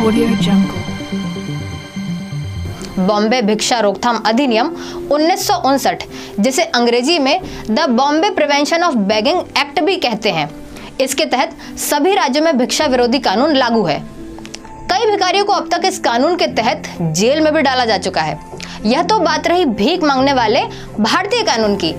Audio Jungle। Bombay भिक्षा रोकथाम अधिनियम 1959, जिसे अंग्रेजी में the Bombay prevention of begging act भी कहते हैं, इसके तहत सभी राज्यों में भिक्षा विरोधी कानून लागू है। कई भिखारियों को अब तक इस कानून के तहत जेल में भी डाला जा चुका है। यह तो बात रही भीख मांगने वाले भारतीय कानून की।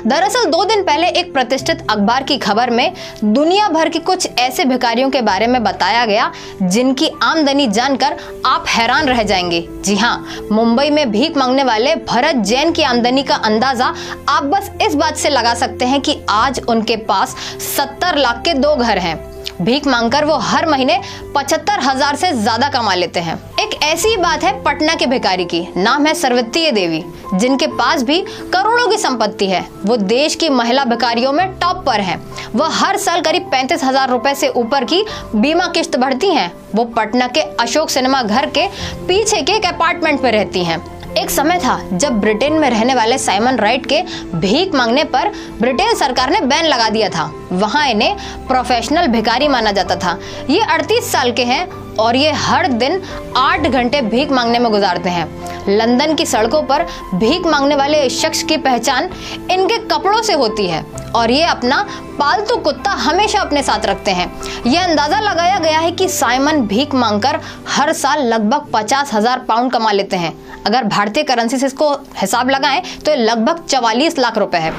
दरअसल 2 दिन पहले एक प्रतिष्ठित अखबार की खबर में दुनिया भर के कुछ ऐसे भिखारियों के बारे में बताया गया जिनकी आमदनी जानकर आप हैरान रह जाएंगे। जी हाँ, मुंबई में भीख मांगने वाले भरत जैन की आमदनी का अंदाजा आप बस इस बात से लगा सकते हैं कि आज उनके पास 70 लाख के 2 घर हैं। भीख मांगकर वो हर महीने 75,000 से ज्यादा कमा लेते हैं। एक ऐसी बात है पटना के भिखारी की, नाम है सर्वतीय देवी, जिनके पास भी करोड़ों की संपत्ति है। वो देश की महिला भिखारियों में टॉप पर हैं। वो हर साल करीब 35,000 रुपए से ऊपर की बीमा किश्त भरती हैं। वो पटना के अशोक सिनेमा घर के पीछे के एक अपार्टमेंट में रहती हैं। एक समय था जब ब्रिटेन में रहने वाले साइमन राइट के भीख मांगने पर ब्रिटेन सरकार ने बैन लगा दिया था। वहां इन्हें प्रोफेशनल भिखारी माना जाता था। ये 38 साल के हैं और ये हर दिन 8 घंटे भीख मांगने में गुजारते हैं। लंदन की सड़कों पर भीख मांगने वाले इस शख्स की पहचान इनके कपड़ों से होती है और ये अपना पालतू कुत्ता हमेशा अपने साथ रखते हैं। यह अंदाजा लगाया गया है कि साइमन भीख मांगकर हर साल लगभग 50,000 पाउंड कमा लेते हैं। अगर भारतीय करेंसी से इसको हिसाब लगाएं तो लगभग 44 लाख रुपए है।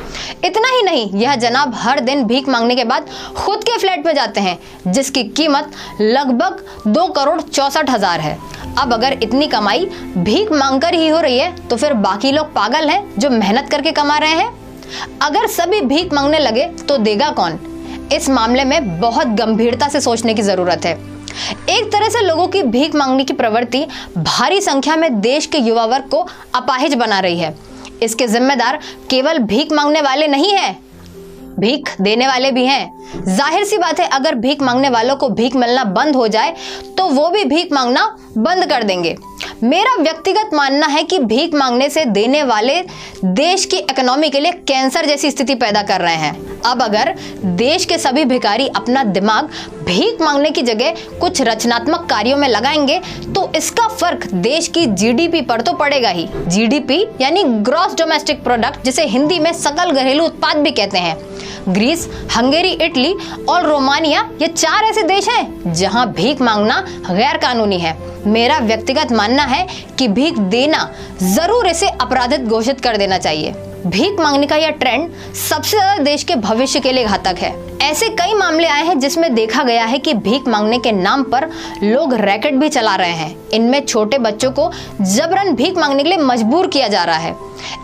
इतना ही नहीं, यह जनाब हर दिन भीख मांगने के बाद खुद के फ्लैट में जाते हैं जिसकी कीमत लगभग 2,64,00,000 है। अब अगर इतनी कमाई भीख मांगकर ही हो रही है तो फिर बाकी लोग पागल हैं जो मेहनत करके कमा रहे हैं। अगर सभी भीख मांगने लगे तो देगा कौन? इस मामले में बहुत गंभीरता से सोचने की जरूरत है। एक तरह से लोगों की भीख मांगने की प्रवृत्ति भारी संख्या में देश के युवा वर्ग को अपाहिज बना रही है। इसके जिम्मेदार केवल भीख मांगने वाले नहीं हैं, भीख देने वाले भी हैं। जाहिर सी बात है, अगर भीख मांगने वालों को भीख मिलना बंद हो जाए तो वो भी भीख मांगना बंद कर देंगे। मेरा व्यक्तिगत मानना है कि भीख मांगने से देने वाले देश की इकोनॉमी के लिए कैंसर जैसी स्थिति पैदा कर रहे हैं। अब अगर देश के सभी भिखारी अपना दिमाग भीख मांगने की जगह कुछ रचनात्मक कार्यों में लगाएंगे तो इसका फर्क देश की जीडीपी पर तो पड़ेगा ही। जीडीपी यानी ग्रॉस डोमेस्टिक प्रोडक्ट, जिसे हिंदी में सकल घरेलू उत्पाद भी कहते हैं। ग्रीस, हंगेरी, इटली और रोमानिया ये 4 ऐसे देश हैं जहां भीख मांगना गैर कानूनी है। मेरा व्यक्तिगत मानना है कि भीख देना जरूर इसे अपराधित घोषित कर देना चाहिए। भीख मांगने का यह ट्रेंड सबसे ज्यादा देश के भविष्य के लिए घातक है। ऐसे कई मामले आए हैं जिसमें देखा गया है कि भीख मांगने के नाम पर लोग रैकेट भी चला रहे हैं। इनमें छोटे बच्चों को जबरन भीख मांगने के लिए मजबूर किया जा रहा है।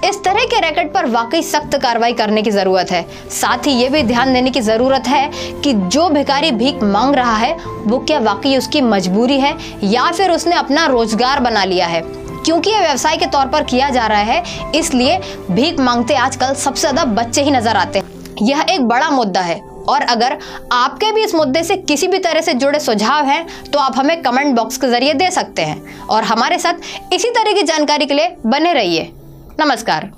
इस तरह के रैकेट पर वाकई सख्त कार्रवाई करने की जरूरत है। साथ ही ये भी ध्यान देने की जरूरत है कि जो भिखारी भीख मांग रहा है वो क्या वाकई उसकी मजबूरी है या फिर उसने अपना रोजगार बना लिया है। क्योंकि यह व्यवसाय के तौर पर किया जा रहा है, इसलिए भीख मांगते आजकल सबसे ज्यादा बच्चे ही नजर आते हैं। यह एक बड़ा मुद्दा है और अगर आपके भी इस मुद्दे से किसी भी तरह से जुड़े सुझाव हैं तो आप हमें कमेंट बॉक्स के जरिए दे सकते हैं और हमारे साथ इसी तरह की जानकारी के लिए बने रहिए। नमस्कार।